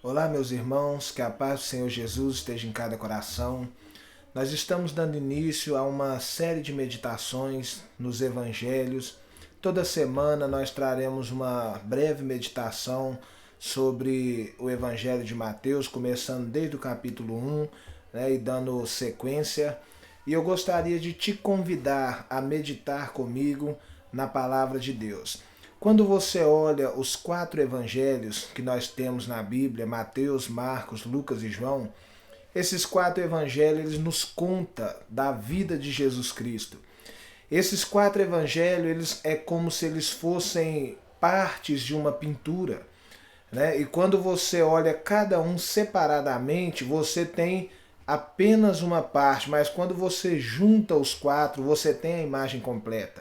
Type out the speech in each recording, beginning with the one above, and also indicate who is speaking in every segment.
Speaker 1: Olá, meus irmãos, que a paz do Senhor Jesus esteja em cada coração. Nós estamos dando início a uma série de meditações nos Evangelhos. Toda semana nós traremos uma breve meditação sobre o Evangelho de Mateus, começando desde o capítulo 1, e dando sequência. E eu gostaria de te convidar a meditar comigo na Palavra de Deus. Quando você olha os 4 evangelhos que nós temos na Bíblia, Mateus, Marcos, Lucas e João, esses 4 evangelhos eles nos contam da vida de Jesus Cristo. Esses 4 evangelhos é como se eles fossem partes de uma pintura, né? E quando você olha cada um separadamente, você tem apenas uma parte, mas quando você junta os 4, você tem a imagem completa.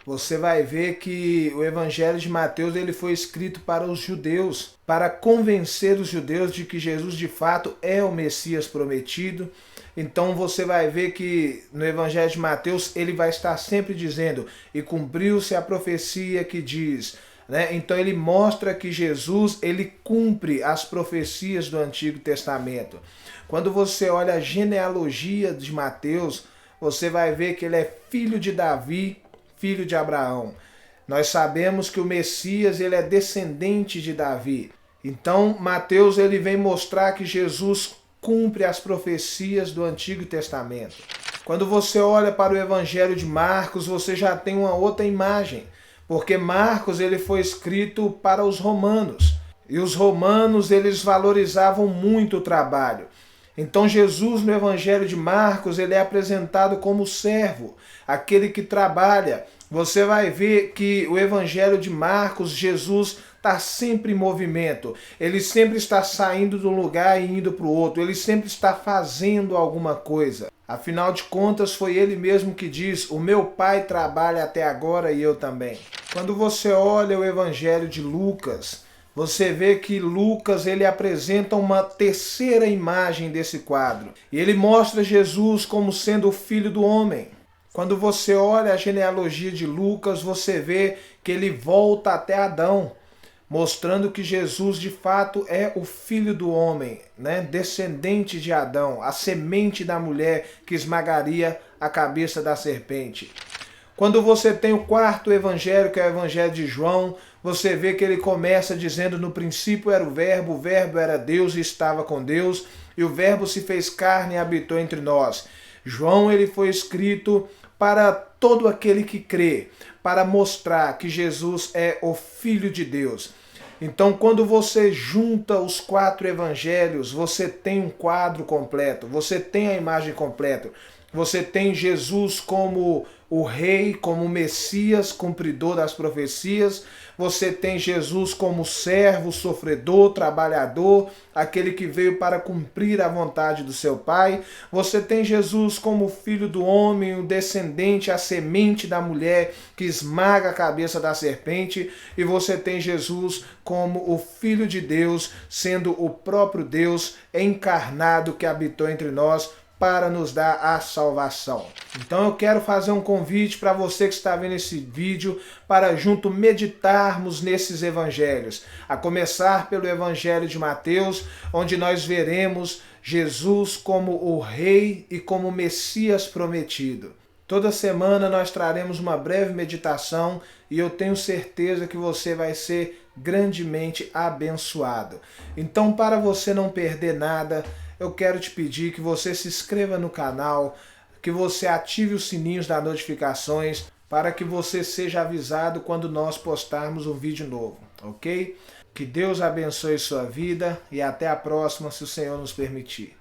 Speaker 1: Você vai ver que o Evangelho de Mateus ele foi escrito para os judeus, para convencer os judeus de que Jesus de fato é o Messias prometido. Então você vai ver que no Evangelho de Mateus ele vai estar sempre dizendo: e cumpriu-se a profecia que diz. Então ele mostra que Jesus ele cumpre as profecias do Antigo Testamento. Quando você olha a genealogia de Mateus, você vai ver que ele é filho de Davi, filho de Abraão. Nós sabemos que o Messias ele é descendente de Davi. Então Mateus ele vem mostrar que Jesus cumpre as profecias do Antigo Testamento. Quando você olha para o Evangelho de Marcos, você já tem uma outra imagem, porque Marcos ele foi escrito para os romanos, e os romanos eles valorizavam muito o trabalho. Então Jesus no Evangelho de Marcos ele é apresentado como servo, aquele que trabalha. Você vai ver que o Evangelho de Marcos, Jesus está sempre em movimento. Ele sempre está saindo de um lugar e indo para o outro. Ele sempre está fazendo alguma coisa. Afinal de contas, foi ele mesmo que diz: o meu pai trabalha até agora e eu também. Quando você olha o Evangelho de Lucas, você vê que Lucas ele apresenta uma terceira imagem desse quadro. E ele mostra Jesus como sendo o Filho do Homem. Quando você olha a genealogia de Lucas, você vê que ele volta até Adão, mostrando que Jesus de fato é o Filho do Homem, descendente de Adão, a semente da mulher que esmagaria a cabeça da serpente. Quando você tem o 4º evangelho, que é o Evangelho de João, você vê que ele começa dizendo: no princípio era o Verbo era Deus e estava com Deus, e o Verbo se fez carne e habitou entre nós. João ele foi escrito para todo aquele que crê, para mostrar que Jesus é o Filho de Deus. Então, quando você junta os 4 evangelhos, você tem um quadro completo, você tem a imagem completa. Você tem Jesus como o Rei, como o Messias, cumpridor das profecias. Você tem Jesus como servo, sofredor, trabalhador, aquele que veio para cumprir a vontade do seu Pai. Você tem Jesus como Filho do Homem, o descendente, a semente da mulher que esmaga a cabeça da serpente. E você tem Jesus como o Filho de Deus, sendo o próprio Deus encarnado que habitou entre nós, para nos dar a salvação. Então eu quero fazer um convite para você que está vendo esse vídeo, para junto meditarmos nesses evangelhos. A começar pelo Evangelho de Mateus, onde nós veremos Jesus como o Rei e como o Messias prometido. Toda semana nós traremos uma breve meditação e eu tenho certeza que você vai ser grandemente abençoado. Então, para você não perder nada, eu quero te pedir que você se inscreva no canal, que você ative os sininhos das notificações, para que você seja avisado quando nós postarmos um vídeo novo, ok? Que Deus abençoe sua vida e até a próxima, se o Senhor nos permitir.